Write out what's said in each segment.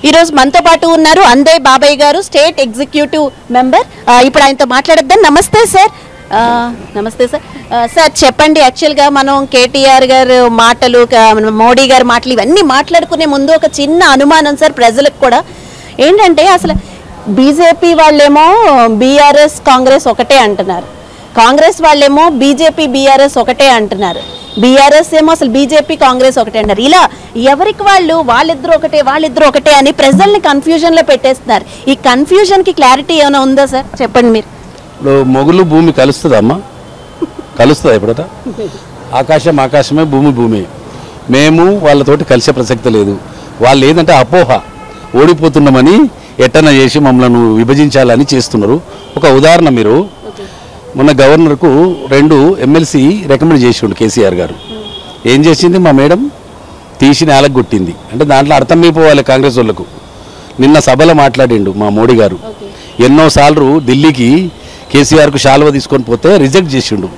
ఈరోజు మనతో పాటు ఉన్నారు అందే బాబాయ్ గారు, స్టేట్ ఎగ్జిక్యూటివ్ మెంబర్. ఇప్పుడు ఆయనతో మాట్లాడద్దాం. నమస్తే సార్. నమస్తే సార్. సార్ చెప్పండి, యాక్చువల్గా మనం కేటీఆర్ గారు మాటలు, మోడీ గారి మాటలు ఇవన్నీ మాట్లాడుకునే ముందు ఒక చిన్న అనుమానం సార్ ప్రజలకు కూడా. ఏంటంటే అసలు బీజేపీ వాళ్ళేమో బీఆర్ఎస్ కాంగ్రెస్ ఒకటే అంటున్నారు, కాంగ్రెస్ వాళ్ళేమో బీజేపీ బీఆర్ఎస్ ఒకటే అంటున్నారు, బీఆర్ఎస్ ఏమో అసలు బీజేపీ కాంగ్రెస్ ఒకటే అంటారు. ఇలా ఎవరికి వాళ్ళిద్దరు ఒకటే అని ప్రజల్ని కన్ఫ్యూజన్లో పెట్టేస్తున్నారు. ఈ కన్ఫ్యూజన్కి క్లారిటీ ఏమైనా ఉందా సార్? చెప్పండి మీరు. ఇప్పుడు మొగులు భూమి కలుస్తుందమ్మా, కలుస్తుందా? ఎప్పుడట ఆకాశమే భూమి. మేము వాళ్ళతోటి కలిసే ప్రసక్తి లేదు. వాళ్ళు ఏంటంటే అపోహ, ఓడిపోతున్నామని ఎట్టన చేసి మమ్మల్ని విభజించాలని చేస్తున్నారు. ఒక ఉదాహరణ, మీరు మొన్న గవర్నర్కు 2 ఎమ్మెల్సీ రికమెండ్ చేసిండు కేసీఆర్ గారు. ఏం చేసింది మా మేడం? తీసి నేలకు కొట్టింది. అంటే దాంట్లో అర్థమైపోవాలి కాంగ్రెస్ వాళ్ళకు. నిన్న సభలో మాట్లాడిండు మా మోడీ గారు. ఎన్నోసార్లు ఢిల్లీకి కేసీఆర్కు శాలువ తీసుకొని పోతే రిజెక్ట్ చేసిండు.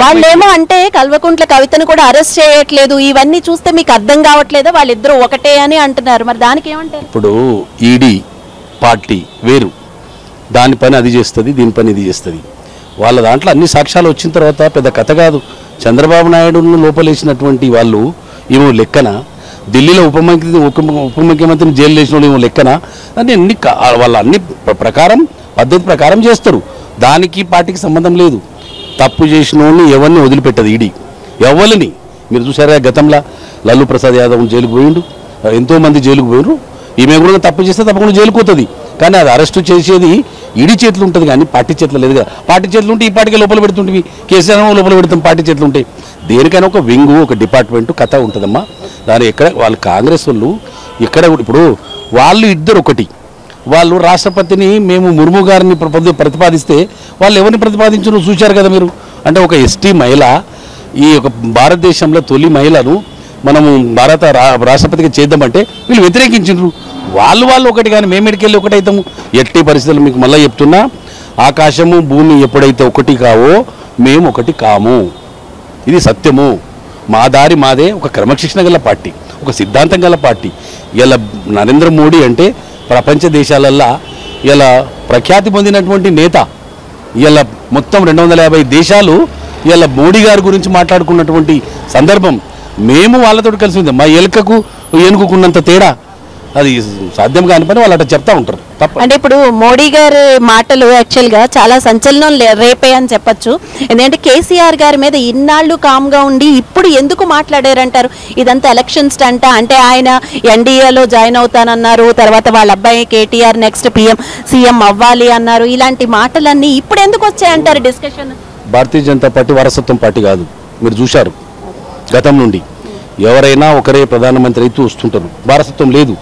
వాళ్ళేమో అంటే కల్వకుంట్ల కవితను కూడా అరెస్ట్ చేయట్లేదు, ఇవన్నీ చూస్తే మీకు అర్థం కావట్లేదా వాళ్ళిద్దరూ ఒకటే అని అంటున్నారు. మరి దానికి ఏమంటారు? ఇప్పుడు ఈడీ పార్టీ వేరు, దాని పని అది చేస్తుంది, దీని పని ఇది చేస్తుంది. వాళ్ళ దాంట్లో అన్ని సాక్ష్యాలు వచ్చిన తర్వాత పెద్ద కథ కాదు. చంద్రబాబు నాయుడును లోపలేసినటువంటి వాళ్ళు ఏమో లెక్కన, ఢిల్లీలో ఉప ముఖ్యమంత్రిని జైలు వేసిన వాళ్ళు ఏమో లెక్కన, అని అన్ని వాళ్ళ అన్ని ప్రకారం పద్ధతి ప్రకారం చేస్తారు. దానికి పార్టీకి సంబంధం లేదు. తప్పు చేసిన వాళ్ళని ఎవరిని వదిలిపెట్టదు ఈడీ, ఎవరిని. మీరు చూసారా గతంలో లల్లు ప్రసాద్ యాదవ్ జైలుకు పోయిండు, ఎంతోమంది జైలుకు పోయినరు. ఈమె కూడా తప్పు చేస్తే తప్పకుండా జైలుకు పోతుంది. కానీ అది అరెస్టు చేసేది ఈడీ చేతులు ఉంటుంది, కానీ పార్టీ చేతులు లేదు కదా. పార్టీ చేతులు ఉంటే ఈ పార్టీకి లోపల పెడుతుంటివి, కేసీఆర్ లోపల పెడతాం. పార్టీ చేతులు ఉంటాయి. దేనికైనా ఒక వింగు, ఒక డిపార్ట్మెంటు కథ ఉంటుందమ్మా. దాని ఎక్కడ వాళ్ళు కాంగ్రెస్ వాళ్ళు ఇక్కడ ఇప్పుడు వాళ్ళు ఇద్దరు ఒకటి. వాళ్ళు రాష్ట్రపతిని మేము ముర్ము గారిని ప్రతిపాదిస్తే వాళ్ళు ఎవరిని ప్రతిపాదించరు చూశారు కదా మీరు. అంటే ఒక ఎస్టీ మహిళ, ఈ యొక్క భారతదేశంలో తొలి మహిళను మనము భారత రాష్ట్రపతిగా చేద్దామంటే వీళ్ళు వ్యతిరేకించారు. వాళ్ళు ఒకటి, కానీ మేము ఎడికెళ్ళి ఒకటి అవుతాము. ఎట్టి పరిస్థితులు మీకు మళ్ళీ చెప్తున్నా, ఆకాశము భూమి ఎప్పుడైతే ఒకటి కావో మేము ఒకటి కాము. ఇది సత్యము. మా దారి మాదే. ఒక క్రమశిక్షణ గల పార్టీ, ఒక సిద్ధాంతం గల పార్టీ. ఇలా నరేంద్ర మోడీ అంటే ప్రపంచ దేశాలల్లో ఇలా ప్రఖ్యాతి పొందినటువంటి నేత. ఇలా మొత్తం 250 దేశాలు ఇలా మోడీ గారి గురించి మాట్లాడుకున్నటువంటి సందర్భం. మేము వాళ్ళతో కలిసి ఉంది. మా ఎలుకకు ఏనుగుకున్నంత తేడా, అది సాధ్యం కాని పని వాళ్ళు అట్లా చెప్తా ఉంటారు. అంటే ఇప్పుడు మోడీ గారి మాటలు యాక్చువల్గా చాలా సంచలనం రేపే అని చెప్పచ్చు. ఎందుకంటే కేసీఆర్ గారి మీద ఇన్నాళ్ళు కామ్గా ఉండి ఇప్పుడు ఎందుకు మాట్లాడారంటారు? ఇదంతా ఎలక్షన్ స్టంట్. అంటే ఆయన ఎన్డీఏలో జాయిన్ అవుతానన్నారు, తర్వాత వాళ్ళ అబ్బాయి కేటీఆర్ నెక్స్ట్ సీఎం అవ్వాలి అన్నారు. ఇలాంటి మాటలన్నీ ఇప్పుడు ఎందుకు వచ్చాయంటారు డిస్కషన్? భారతీయ జనతా పార్టీ వారసత్వం పార్టీ కాదు. మీరు చూశారు గతం నుండి ఎవరైనా ఒకరే ప్రధానమంత్రి అయితే వస్తుంటారు. వారసత్వం లేదు.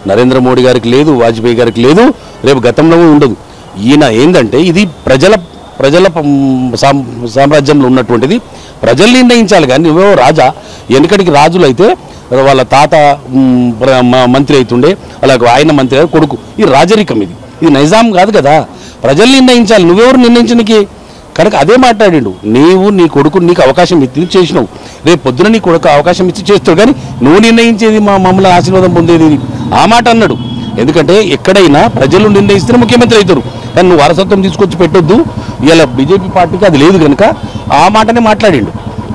నరేంద్ర మోడీ గారికి లేదు, వాజ్పేయి గారికి లేదు, రేపు గతంలో ఉండదు. ఈయన ఏంటంటే ఇది ప్రజల సామ్రాజ్యంలో ఉన్నటువంటిది. ప్రజలు నిర్ణయించాలి. కానీ నువ్వేవో రాజా, వెనుకటికి రాజులు అయితే వాళ్ళ తాత మంత్రి అవుతుండే, అలాగే ఆయన మంత్రి కొడుకు. ఇది రాజరికం, ఇది నైజాం కాదు కదా. ప్రజలు నిర్ణయించాలి. నువ్వెవరు నిర్ణయించడానికి? కనుక అదే మాట్లాడిండు. నీవు నీ కొడుకు నీకు అవకాశం ఇచ్చి చేసినావు, రేపు పొద్దున నీ కొడుకు అవకాశం ఇచ్చి చేస్తావు, కానీ నువ్వు నిర్ణయించేది మమ్మల్ని ఆశీర్వాదం పొందేది ఆ మాట అన్నాడు. ఎందుకంటే ఎక్కడైనా ప్రజలు నిర్ణయిస్తేనే ముఖ్యమంత్రి అవుతారు, కానీ నువ్వు వారసత్వం తీసుకొచ్చి పెట్టొద్దు. ఇలా బీజేపీ పార్టీకి అది లేదు కనుక ఆ మాటనే మాట్లాడిండు.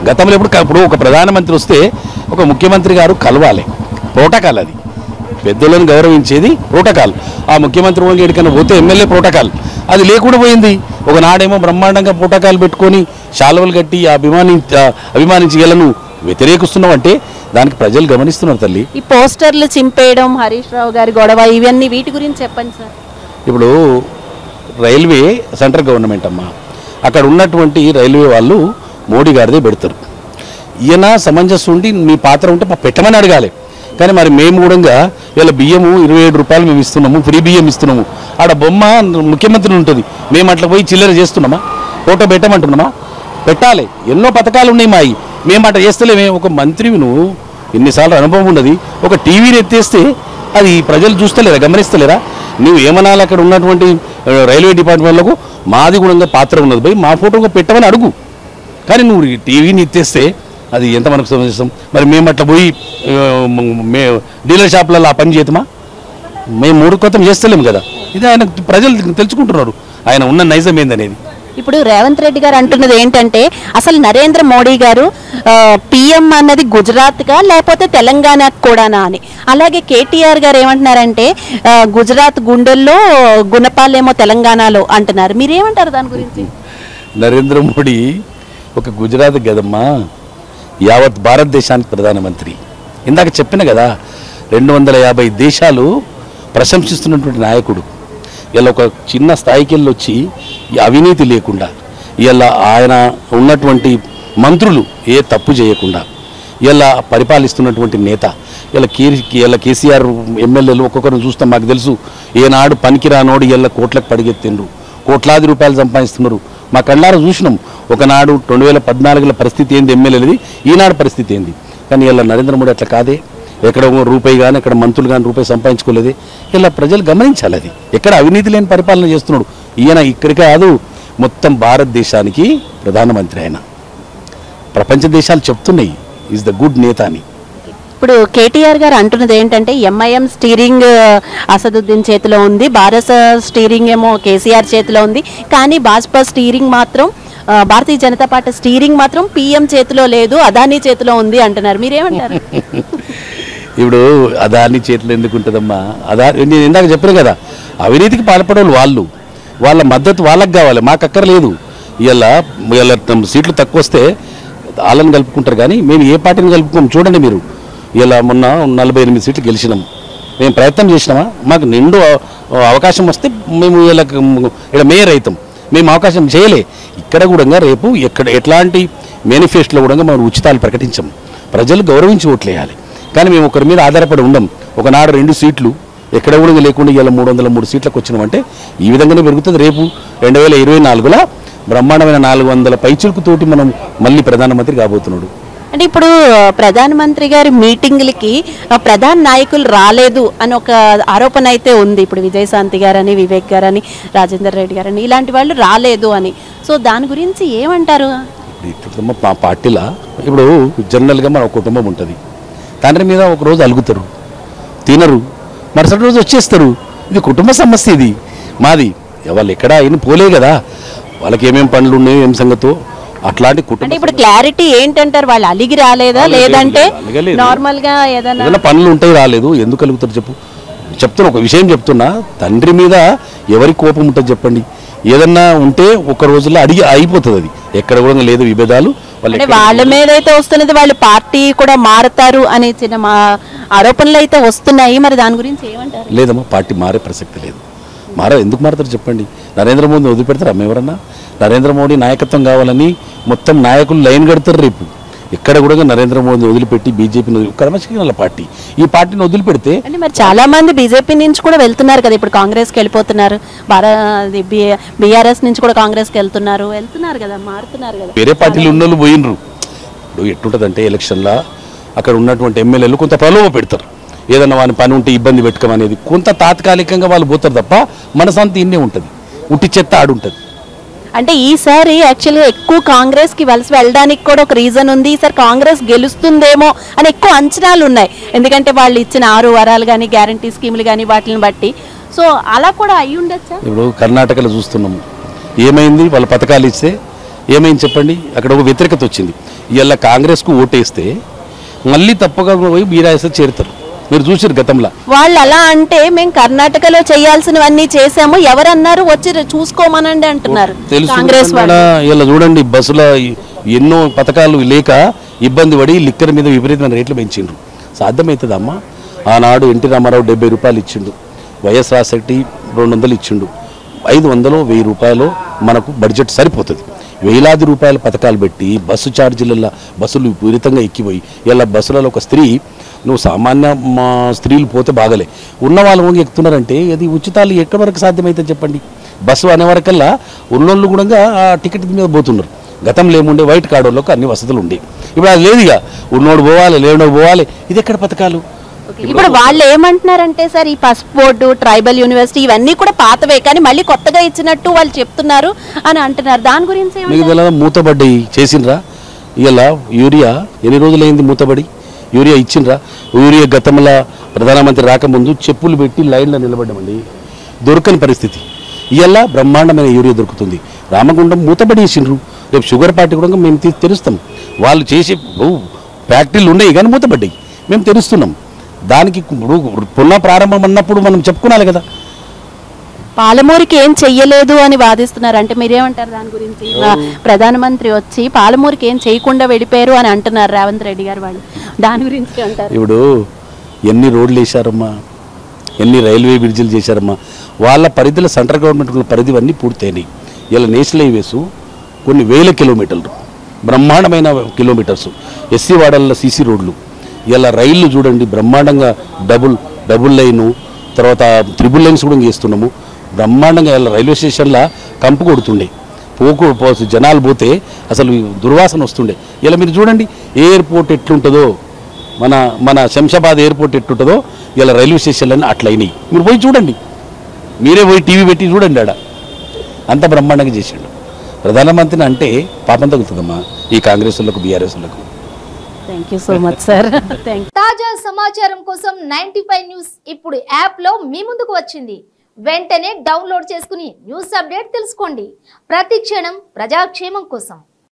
గతంలో ఇప్పుడు ఒక ప్రధానమంత్రి వస్తే ఒక ముఖ్యమంత్రి గారు కలవాలి, ప్రోటోకాల్. అది పెద్దలను గౌరవించేది ప్రోటోకాల్. ఆ ముఖ్యమంత్రి వాళ్ళు ఎక్కడికైనా పోతే ఎమ్మెల్యే ప్రోటోకాల్ అది లేకుండా పోయింది. ఒకనాడేమో బ్రహ్మాండంగా ప్రోటోకాల్ పెట్టుకొని శాలువలు కట్టి అభిమానించి వీళ్ళను వ్యతిరేకిస్తున్నావు అంటే దానికి ప్రజలు గమనిస్తున్నారు తల్లి. ఈ పోస్టర్లు చింపేయడం, హరీష్ రావు గారి గొడవ, ఇవన్నీ వీటి గురించి చెప్పండి సార్. ఇప్పుడు రైల్వే సెంట్రల్ గవర్నమెంట్ అమ్మా, అక్కడ ఉన్నటువంటి రైల్వే వాళ్ళు మోడీ గారిదే పెడతారు. ఈయన సమంజసం ఉండి మీ పాత్ర ఉంటే పెట్టమని అడగాలి. కానీ మరి మేము కూడా ఇలా బియ్యము 27 రూపాయలు మేము ఇస్తున్నాము, ఫ్రీ బియ్యం ఇస్తున్నాము. ఆడ బొమ్మ ముఖ్యమంత్రి ఉంటుంది, మేము అట్లా పోయి చిల్లర చేస్తున్నామా? ఫోటో పెట్టమంటున్నామా? పెట్టాలి. ఎన్నో పథకాలు ఉన్నాయి మాయి, మేము అట్లా చేస్తలేమే. ఒక మంత్రివి నువ్వు, ఎన్నిసార్లు అనుభవం ఉన్నది. ఒక టీవీని ఎత్తేస్తే అది ప్రజలు చూస్తలేరా, గమనిస్తలేరా? నువ్వు ఏమనాలి? అక్కడ ఉన్నటువంటి రైల్వే డిపార్ట్మెంట్లకు మాది కూడా పాత్ర ఉన్నది, పోయి మా ఫోటో పెట్టమని అడుగు. కానీ నువ్వు టీవీని ఎత్తేస్తే అది ఎంత మనకు సమంజసం? మరి మేము అట్లా పోయి డీలర్ షాపులలో ఆ పని చేద్దామా? మేము మూడు కొత్తం చేస్తలేము కదా. ఇది ఆయన ప్రజలు తెలుసుకుంటున్నారు ఆయన ఉన్న నైజం ఏందనేది. ఇప్పుడు రేవంత్ రెడ్డి గారు అంటున్నది ఏంటంటే అసలు నరేంద్ర మోడీ గారు పిఎం అన్నది గుజరాత్గా లేకపోతే తెలంగాణకు కూడానా అని. అలాగే కేటీఆర్ గారు ఏమంటున్నారంటే గుజరాత్ గుండెల్లో గుణపాలేమో తెలంగాణలో అంటున్నారు. మీరేమంటారు దాని గురించి? నరేంద్ర మోడీ ఒక గుజరాత్ గదమ్మా, యావత్ భారతదేశానికి ప్రధానమంత్రి. ఇందాక చెప్పిన కదా 250 దేశాలు ప్రశంసిస్తున్నటువంటి నాయకుడు. ఇలా ఒక చిన్న స్థాయికి వెళ్ళి వచ్చి అవినీతి లేకుండా, ఇలా ఆయన ఉన్నటువంటి మంత్రులు ఏ తప్పు చేయకుండా ఇలా పరిపాలిస్తున్నటువంటి నేత. ఇలా కేసీఆర్ ఎమ్మెల్యేలు ఒక్కొక్కరిని చూస్తాం, మాకు తెలుసు. ఏనాడు పనికిరానోడు ఇలా కోట్లకు పడిగెత్తిండ్రు, కోట్లాది రూపాయలు సంపాదిస్తున్నారు. మా కళ్ళారా చూసినాం. ఒకనాడు 2014లో పరిస్థితి ఏంది ఎమ్మెల్యేలది, ఈనాడు పరిస్థితి ఏంది. కానీ ఇలా నరేంద్ర మోడీ అట్లా కాదే. ఎక్కడ రూపాయి కానీ ఎక్కడ మంత్రులు కానీ రూపాయి సంపాదించుకోలేదే. ఇలా ప్రజలు గమనించాలి. అది ఎక్కడ అవినీతి లేని పరిపాలన చేస్తున్నాడు ఈయన. ఇక్కడికి కాదు, మొత్తం భారతదేశానికి ప్రధానమంత్రి ఆయన. ప్రపంచ దేశాలు చెప్తున్నాయి ఈజ్ ద గుడ్ నేత అని. ఇప్పుడు కేటీఆర్ గారు అంటున్నది ఏంటంటే ఎంఐఎం స్టీరింగ్ అసదుద్దీన్ చేతిలో ఉంది, భారత స్టీరింగ్ ఏమో కేసీఆర్ చేతిలో ఉంది, కానీ భాజపా స్టీరింగ్ మాత్రం భారతీయ జనతా పార్టీ స్టీరింగ్ మాత్రం పిఎం చేతిలో లేదు, అదానీ చేతిలో ఉంది అంటున్నారు. మీరేమంటారు? ఇప్పుడు అదాని చేతిలో ఎందుకు ఉంటుందమ్మా? నేను ఇందాక చెప్పాను కదా, అవినీతికి పాల్పడే వాళ్ళు, వాళ్ళ మద్దతు వాళ్ళకి కావాలి, మాకు అక్కర్లేదు. ఇలా సీట్లు తక్కువ వస్తే వాళ్ళని కలుపుకుంటారు, కానీ మేము ఏ పార్టీని కలుపుకోము. చూడండి మీరు, ఇలా మొన్న 48 సీట్లు గెలిచినాం. మేము ప్రయత్నం చేసినామా? మాకు నిండు అవకాశం వస్తే మేము ఇలా మేయర్ అవుతాం. మేము అవకాశం చేయలే. ఇక్కడ కూడా రేపు ఎట్లాంటి మేనిఫెస్టోలో కూడా మనం ఉచితాలు ప్రకటించాం. ప్రజలు గౌరవించి ఓట్లేయాలి, కానీ మేము ఒకరి మీద ఆధారపడి ఉండం. ఒకనాడు 2 సీట్లు ఎక్కడ కూడా లేకుండా ఇలా 303 సీట్లకు వచ్చినామంటే ఈ విధంగానే పెరుగుతుంది. రేపు 2024లో బ్రహ్మాండమైన 400 పైచులకుతోటి మనం మళ్ళీ ప్రధానమంత్రి కాబోతున్నాడు. అంటే ఇప్పుడు ప్రధానమంత్రి గారి మీటింగులకి ప్రధాన నాయకులు రాలేదు అని ఒక ఆరోపణ అయితే ఉంది. ఇప్పుడు విజయశాంతి గారని, వివేక్ గారని, రాజేందర్ రెడ్డి గారని ఇలాంటి వాళ్ళు రాలేదు అని. సో దాని గురించి ఏమంటారు? మా పార్టీలో ఇప్పుడు జనరల్గా మన కుటుంబం ఉంటుంది. తండ్రి మీద ఒక రోజు అలుగుతారు, తినరు, మరుసటి రోజు వచ్చేస్తారు. ఇది కుటుంబ సమస్య. ఇది మాది. వాళ్ళు ఎక్కడ అయినా పోలే కదా, వాళ్ళకి ఏమేమి పనులు ఉన్నాయో ఏం సంగతో అట్లాంటి కుటుంబం. ఇప్పుడు క్లారిటీ ఏంటంటారు? వాళ్ళు అలిగి రాలేదా, లేదంటే నార్మల్ గా ఏదైనా పనులు ఉంటాయి రాలేదు? ఎందుకు కలుగుతారు చెప్పు? చెప్తున్నా, ఒక విషయం చెప్తున్నా. తండ్రి మీద ఎవరికి కోపం ఉంటుంది చెప్పండి? ఏదన్నా ఉంటే ఒక రోజుల్లో అడిగి అయిపోతుంది. అది ఎక్కడ కూడా లేదు విభేదాలు. వాళ్ళ మీద అయితే వస్తున్నది, వాళ్ళు పార్టీ కూడా మారుతారు అనే చిన్న ఆరోపణలు అయితే వస్తున్నాయి. మరి దాని గురించి ఏమంటారు? లేదమ్మా, పార్టీ మారే ప్రసక్తి లేదు. ఎందుకు మారుతారు చెప్పండి? నరేంద్ర మోదీని వదిలిపెడతారు అమ్మ ఎవరన్నా? నరేంద్ర మోడీ నాయకత్వం కావాలని మొత్తం నాయకులు లైన్ కడతారు. రేపు ఎక్కడ కూడా నరేంద్ర మోదీని వదిలిపెట్టి బీజేపీని క్రమశిక్షణ పార్టీ, ఈ పార్టీని వదిలిపెడితే మరి చాలా మంది బీజేపీ నుంచి కూడా వెళ్తున్నారు కదా, ఇప్పుడు కాంగ్రెస్కి వెళ్ళిపోతున్నారు, బీఆర్ఎస్ నుంచి కూడా కాంగ్రెస్కి వెళ్తున్నారు కదా, మారుతున్నారు కదా. వేరే పార్టీలు ఉన్న వాళ్ళు పోయినరు. ఇప్పుడు ఎట్టుంటుందంటే ఎలక్షన్లో అక్కడ ఉన్నటువంటి ఎమ్మెల్యేలు కొంత ప్రలోభ పెడతారు. ఏదన్నా వాళ్ళని పని ఉంటే ఇబ్బంది పెట్టుకోమనేది కొంత తాత్కాలికంగా వాళ్ళు పోతారు తప్ప మనసంతా ఇన్నే ఉంటుంది, ఉట్టి చెత్త ఆడుంటుంది. అంటే ఈసారి యాక్చువల్గా ఎక్కువ కాంగ్రెస్కి వెళ్ళడానికి కూడా ఒక రీజన్ ఉంది. ఈసారి కాంగ్రెస్ గెలుస్తుందేమో అని ఎక్కువ అంచనాలు ఉన్నాయి. ఎందుకంటే వాళ్ళు ఇచ్చిన 6 వరాలు కానీ, గ్యారంటీ స్కీములు కానీ వాటిని బట్టి. సో అలా కూడా అయి ఉండొచ్చా? ఇప్పుడు కర్ణాటకలో చూస్తున్నాము ఏమైంది, వాళ్ళ పథకాలు ఇస్తే ఏమైంది చెప్పండి? అక్కడ ఒక వ్యతిరేకత వచ్చింది. ఇలా కాంగ్రెస్కు ఓటేస్తే మళ్ళీ తప్పగా పోయి బీఆర్ఎస్ చేరుతారు. మీరు చూసారు గతంలో. వాళ్ళు అలా అంటే మేము కర్ణాటకలో చేయాల్సినవన్నీ చేసాము, ఎవరన్నారు వచ్చి చూసుకోమనండి అంటున్నారు కాంగ్రెస్ వాళ్ళు. ఇలా చూడండి, బస్సుల ఎన్నో పథకాలు లేక ఇబ్బంది పడి లిక్కర్ మీద విపరీతమైన రేట్లు పెంచిండ్రు. సాధ్యమవుతుందమ్మా? ఆనాడు ఎన్టీ రామారావు 70 రూపాయలు ఇచ్చిండు, వైఎస్ రాజశేఖర్ 200 ఇచ్చిండు. 500 1000 రూపాయలు మనకు బడ్జెట్ సరిపోతుంది. వేలాది రూపాయల పథకాలు పెట్టి బస్సు ఛార్జీలలో బస్సులు విపరీతంగా ఎక్కిపోయి ఇలా బస్సులలో ఒక స్త్రీ, నువ్వు సామాన్య స్త్రీలు పోతే బాగలే, ఉన్న వాళ్ళు ఎక్కుతున్నారంటే అది ఉచితాలు ఎక్కడి వరకు సాధ్యమవుతుంది చెప్పండి? బస్సు అనేవరకల్లా ఉన్నోళ్ళు కూడా ఆ టికెట్ మీద పోతున్నారు. గతంలో ఏముండే వైట్ కార్డు వాళ్ళకి అన్ని వసతులు ఉండే, ఇప్పుడు అది లేదుగా. ఉన్నోడు పోవాలి, లేనోడు పోవాలి. ఇది ఎక్కడ పథకాలు? ఇప్పుడు వాళ్ళు ఏమంటున్నారంటే సార్, ఈ పసుపు బోర్డు, ట్రైబల్ యూనివర్సిటీ ఇవన్నీ కూడా పాతవే, కానీ మళ్ళీ కొత్తగా ఇచ్చినట్టు వాళ్ళు చెప్తున్నారు అని అంటున్నారు. దాని గురించి మూతబడి చేసిండ్రా? ఇలా యూరియా ఎన్ని రోజులైంది మూతబడి? యూరియా ఇచ్చిండ్రా? యూరియా గతంలో ప్రధానమంత్రి రాకముందు చెప్పులు పెట్టి లైన్లో నిలబడ్డామండి, దొరకని పరిస్థితి. ఇవాళ బ్రహ్మాండమైన యూరియా దొరుకుతుంది. రామగుండం మూతపడేసిండ్రు, రేపు షుగర్ పార్టీ కూడా మేము తెరుస్తాం. వాళ్ళు చేసే ఫ్యాక్టరీలు ఉన్నాయి కానీ మూతపడ్డాయి, మేము తెరుస్తున్నాం. దానికి పునః ప్రారంభం అన్నప్పుడు మనం చెప్పుకోవాలి కదా. పాలమూరుకి ఏం చెయ్యలేదు అని వాదిస్తున్నారు, అంటే మీరేమంటారు దాని గురించి? ప్రధానమంత్రి వచ్చి పాలమూరుకి ఏం చేయకుండా వెళ్ళిపోయారు అని అంటున్నారు రేవంత్ రెడ్డి గారు, వాళ్ళు దాని గురించి అంటారు. ఇప్పుడు ఎన్ని రోడ్లు వేశారమ్మా, ఎన్ని రైల్వే బ్రిడ్జిలు చేశారమ్మా, వాళ్ళ పరిధిలో సెంట్రల్ గవర్నమెంట్ పరిధి అన్నీ పూర్తయినాయి. ఇలా నేషనల్ హైవేస్ కొన్ని వేల కిలోమీటర్లు, బ్రహ్మాండమైన కిలోమీటర్స్, ఎస్సీ వాడల్లో సీసీ రోడ్లు. ఇలా రైళ్ళు చూడండి బ్రహ్మాండంగా, డబుల్ లైను, తర్వాత త్రిబుల్ లైన్స్ కూడా చేస్తున్నాము బ్రహ్మాండంగా. ఇలా రైల్వే స్టేషన్లో కంపు కొడుతుండే, జనాలు పోతే అసలు దుర్వాసన వస్తుండే. ఇలా మీరు చూడండి ఎయిర్పోర్ట్ ఎట్లుంటుందో, మన శంషాబాద్ ఎయిర్పోర్ట్ ఎట్లుంటుందో ఇలా రైల్వే స్టేషన్లన్నీ అట్లయినాయి. మీరు పోయి చూడండి, మీరే పోయి టీవీ పెట్టి చూడండి, ఆడ అంత బ్రహ్మాండంగా చేసిండు. ప్రధానమంత్రిని అంటే పాపం తగ్గుతుందమ్మా ఈ కాంగ్రెస్ వాళ్ళకు, బీఆర్ఎస్ వాళ్ళకు. Thank you so much sir. తాజా సమాచారం కోసం 95 న్యూస్ ఇప్పుడు యాప్ లో మీ ముందుకు వచ్చింది. వెంటనే డౌన్లోడ్ చేసుకుని న్యూస్ అప్డేట్ తెలుసుకోండి. ప్రతి క్షణం ప్రజాక్షేమం కోసం.